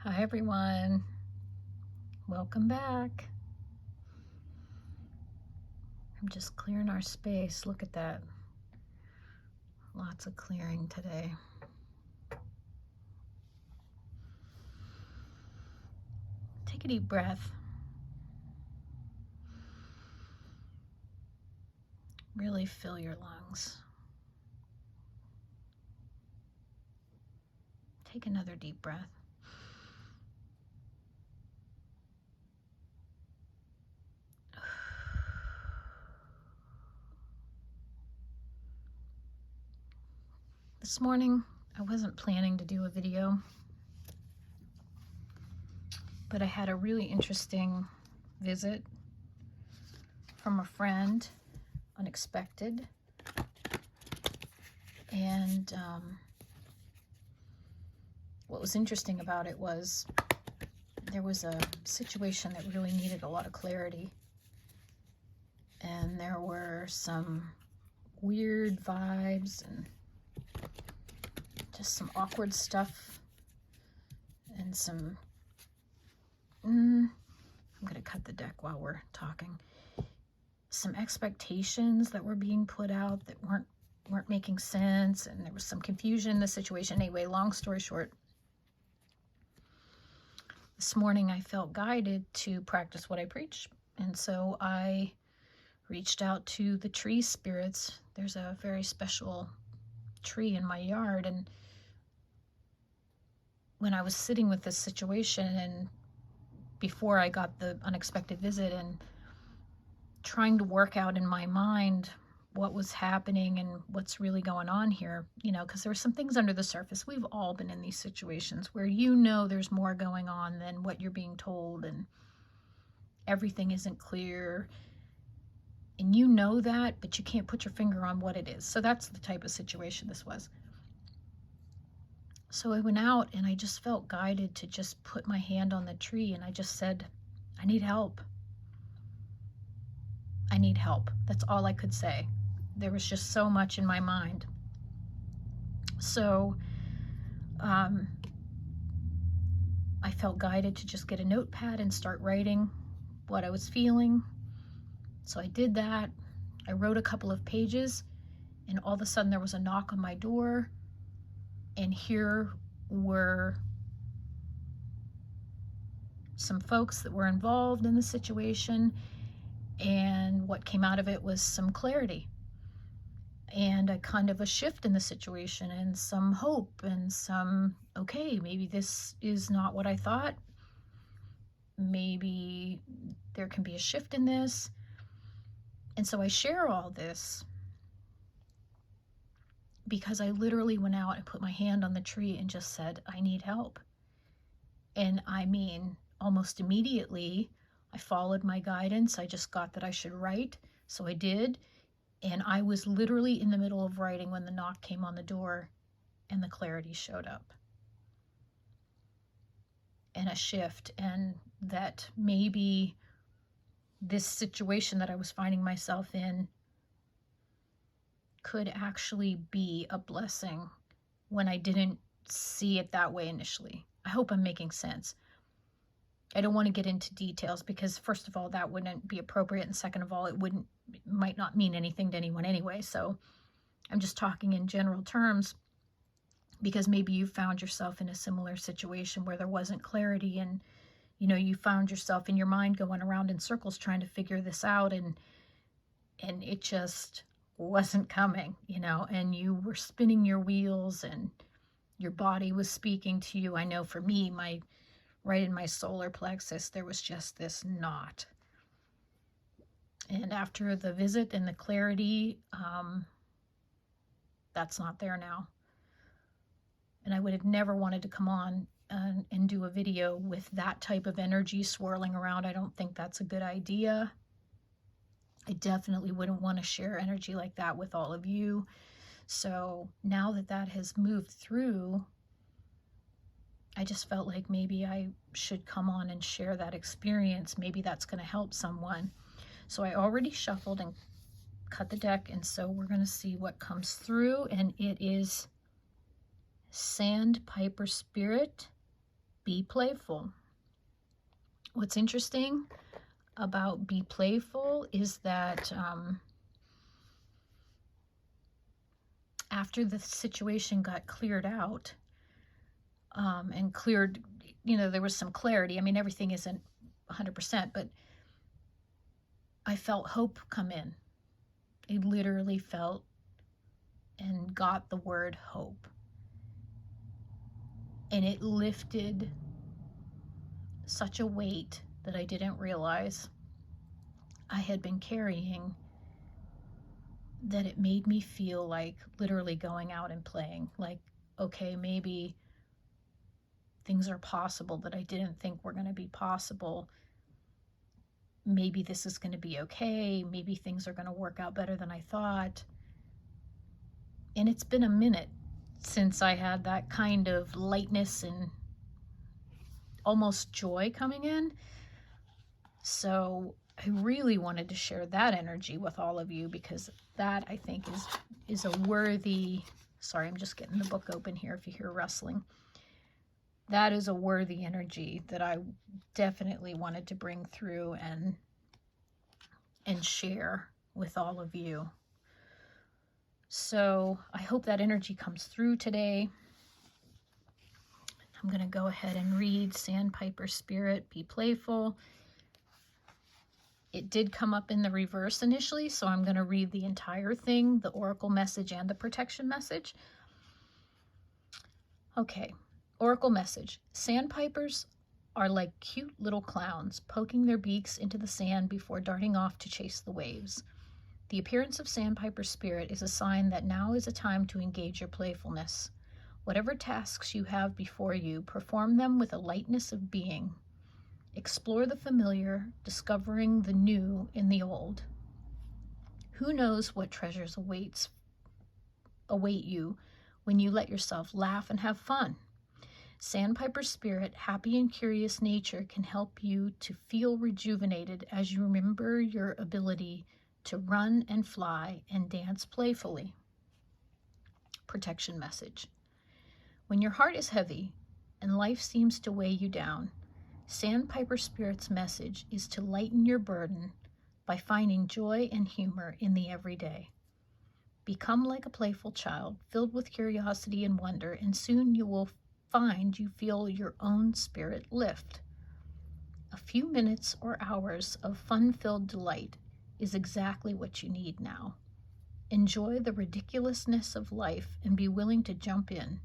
Hi everyone, welcome back. I'm just clearing our space. Look at that. Lots of clearing today. Take a deep breath. Really fill your lungs. Take another deep breath. This morning, I wasn't planning to do a video, but I had a really interesting visit from a friend, unexpected, and what was interesting about it was there was a situation that really needed a lot of clarity, and there were some weird vibes and just some awkward stuff and some I'm gonna cut the deck while we're talking. Some expectations that were being put out that weren't making sense, and there was some confusion in the situation. Anyway, long story short, this morning I felt guided to practice what I preach, and so I reached out to the tree spirits. There's a very special tree in my yard, and when I was sitting with this situation and before I got the unexpected visit and trying to work out in my mind what was happening and what's really going on here, because there were some things under the surface. We've all been in these situations where there's more going on than what you're being told, and everything isn't clear, and that, but you can't put your finger on what it is. So that's the type of situation this was. So I went out and I just felt guided to just put my hand on the tree, and I just said, I need help. I need help. That's all I could say. There was just so much in my mind. So I felt guided to just get a notepad and start writing what I was feeling. So I did that. I wrote a couple of pages, and all of a sudden there was a knock on my door, and here were some folks that were involved in the situation, and what came out of it was some clarity and a kind of a shift in the situation and some hope and some, okay, maybe this is not what I thought. Maybe there can be a shift in this. And so I share all this because I literally went out and put my hand on the tree and just said, I need help. And I mean, almost immediately, I followed my guidance. I just got that I should write. So I did. And I was literally in the middle of writing when the knock came on the door and the clarity showed up. And a shift, and that maybe this situation that I was finding myself in could actually be a blessing when I didn't see it that way initially. I hope I'm making sense. I don't want to get into details because, first of all, that wouldn't be appropriate, and second of all, it might not mean anything to anyone anyway. So I'm just talking in general terms because maybe you found yourself in a similar situation where there wasn't clarity, and you found yourself in your mind going around in circles trying to figure this out, and it just wasn't coming, and you were spinning your wheels and your body was speaking to you. I know for me, right in my solar plexus, there was just this knot. And after the visit and the clarity, that's not there now. And I would have never wanted to come on and do a video with that type of energy swirling around. I don't think that's a good idea. I definitely wouldn't want to share energy like that with all of you. So now that that has moved through, I just felt like maybe I should come on and share that experience. Maybe that's going to help someone. So I already shuffled and cut the deck, and so we're going to see what comes through, and it is Sandpiper Spirit, Be playful. What's interesting about be playful is that after the situation got cleared out and cleared, there was some clarity. I mean, everything isn't 100%, but I felt hope come in. I literally felt and got the word hope. And it lifted such a weight that I didn't realize I had been carrying, that it made me feel like literally going out and playing. Like, okay, maybe things are possible that I didn't think were going to be possible. Maybe this is going to be okay. Maybe things are going to work out better than I thought. And it's been a minute since I had that kind of lightness and almost joy coming in. So I really wanted to share that energy with all of you, because that, I think, is a worthy, sorry, I'm just getting the book open here if you hear rustling. That is a worthy energy that I definitely wanted to bring through and share with all of you. So I hope that energy comes through today. I'm going to go ahead and read Sandpiper Spirit, Be Playful. It did come up in the reverse initially, so I'm going to read the entire thing, the oracle message and the protection message. Okay, oracle message. Sandpipers are like cute little clowns, poking their beaks into the sand before darting off to chase the waves. The appearance of Sandpiper Spirit is a sign that now is a time to engage your playfulness. Whatever tasks you have before you, perform them with a lightness of being. Explore the familiar, discovering the new in the old. Who knows what treasures await you when you let yourself laugh and have fun. Sandpiper Spirit, happy and curious nature can help you to feel rejuvenated as you remember your ability to run and fly and dance playfully. Protection message. When your heart is heavy and life seems to weigh you down, Sandpiper Spirit's message is to lighten your burden by finding joy and humor in the everyday. Become like a playful child, filled with curiosity and wonder, and soon you will find you feel your own spirit lift. A few minutes or hours of fun-filled delight is exactly what you need now. Enjoy the ridiculousness of life and be willing to jump in.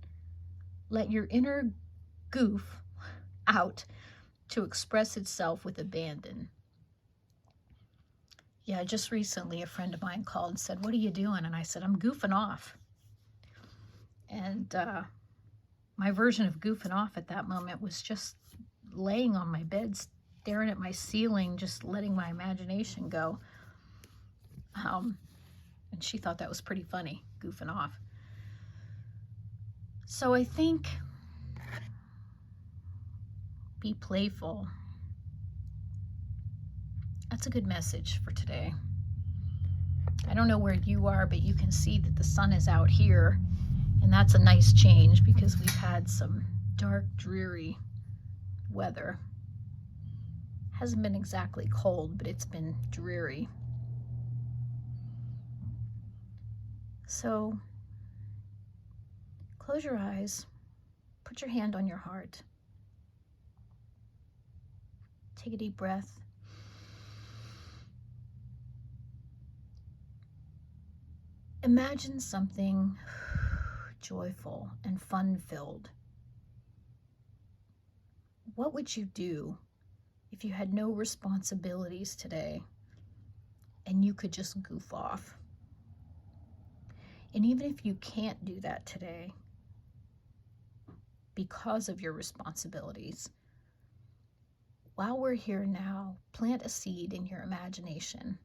Let your inner goof out to express itself with abandon. Yeah, just recently a friend of mine called and said, "What are you doing?" And I said, "I'm goofing off." And my version of goofing off at that moment was just laying on my bed, staring at my ceiling, just letting my imagination go. And she thought that was pretty funny, goofing off. So I think be playful. That's a good message for today. I don't know where you are, but you can see that the sun is out here, and that's a nice change because we've had some dark, dreary weather. Hasn't been exactly cold, but it's been dreary. So close your eyes, put your hand on your heart, take a deep breath. Imagine something joyful and fun-filled. What would you do if you had no responsibilities today and you could just goof off? And even if you can't do that today because of your responsibilities, while we're here now, plant a seed in your imagination.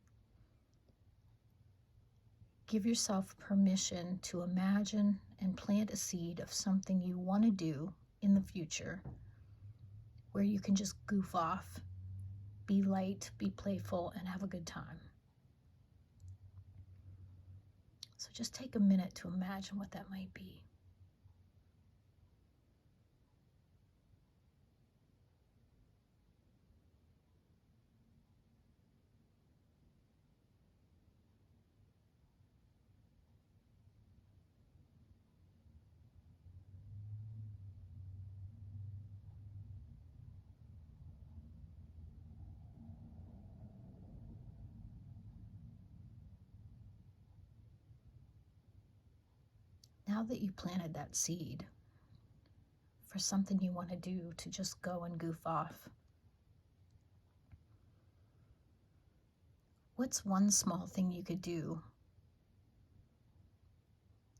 Give yourself permission to imagine and plant a seed of something you want to do in the future where you can just goof off, be light, be playful, and have a good time. So just take a minute to imagine what that might be. Now that you planted that seed for something you want to do to just go and goof off, what's one small thing you could do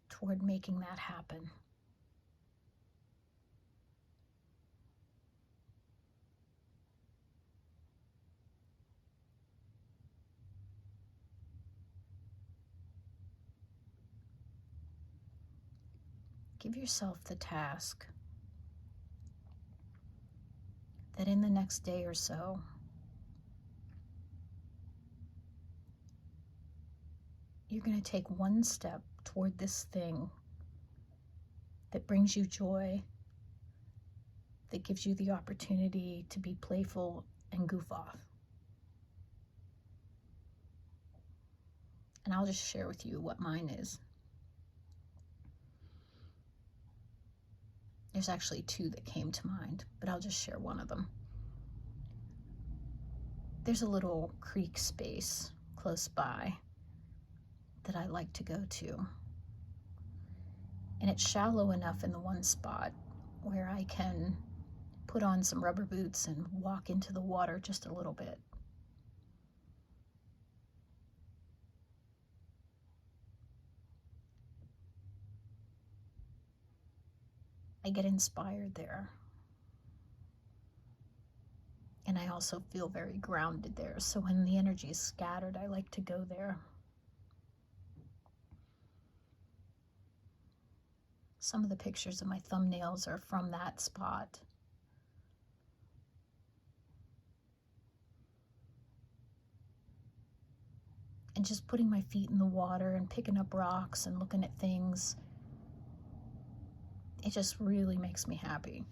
toward making that happen? Give yourself the task that in the next day or so, you're going to take one step toward this thing that brings you joy, that gives you the opportunity to be playful and goof off. And I'll just share with you what mine is. There's actually two that came to mind, but I'll just share one of them. There's a little creek space close by that I like to go to. And it's shallow enough in the one spot where I can put on some rubber boots and walk into the water just a little bit. I get inspired there. And I also feel very grounded there. So when the energy is scattered, I like to go there. Some of the pictures of my thumbnails are from that spot. And just putting my feet in the water and picking up rocks and looking at things, it just really makes me happy.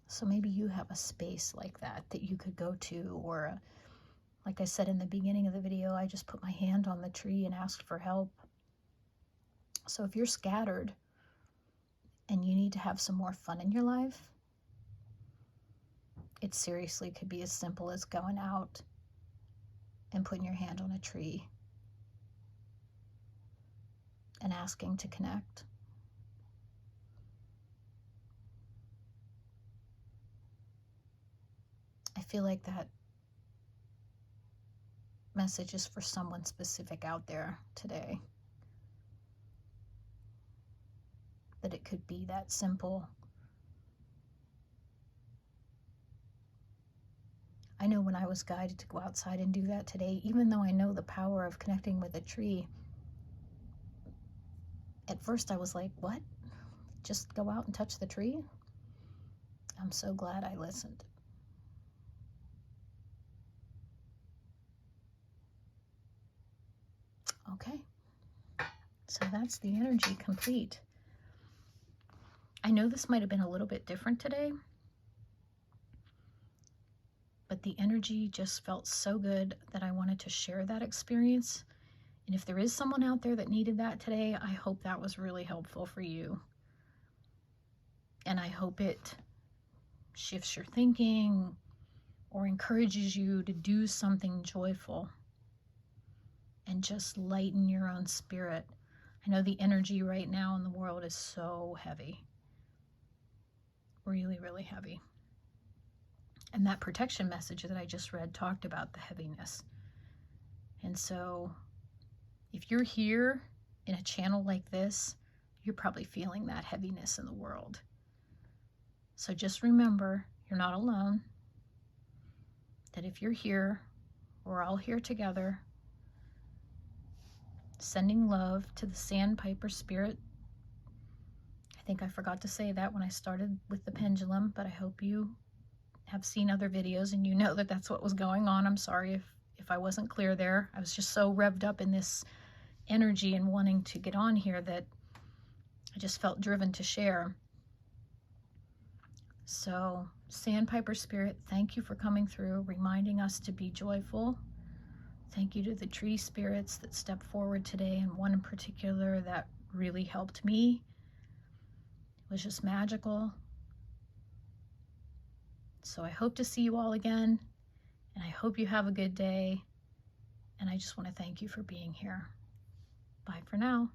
So maybe you have a space like that you could go to, or like I said in the beginning of the video, I just put my hand on the tree and asked for help. So if you're scattered and you need to have some more fun in your life, it seriously could be as simple as going out and putting your hand on a tree and asking to connect. I feel like that message is for someone specific out there today. That it could be that simple. I know when I was guided to go outside and do that today, even though I know the power of connecting with a tree, at first I was like, what? Just go out and touch the tree? I'm so glad I listened. Okay, so that's the energy complete. I know this might have been a little bit different today, but the energy just felt so good that I wanted to share that experience. And if there is someone out there that needed that today, I hope that was really helpful for you. And I hope it shifts your thinking or encourages you to do something joyful and just lighten your own spirit. I know the energy right now in the world is so heavy. Really, really heavy. And that protection message that I just read talked about the heaviness. And so if you're here in a channel like this, you're probably feeling that heaviness in the world. So just remember, you're not alone. That if you're here, we're all here together, sending love to the Sandpiper spirit. I think I forgot to say that when I started with the pendulum, but I hope you have seen other videos and you know that that's what was going on. I'm sorry if I wasn't clear there. I was just so revved up in this energy and wanting to get on here that I just felt driven to share. So, Sandpiper Spirit, thank you for coming through, reminding us to be joyful. Thank you to the tree spirits that stepped forward today, and one in particular that really helped me. was just magical. So I hope to see you all again, and I hope you have a good day. And I just want to thank you for being here. Bye for now.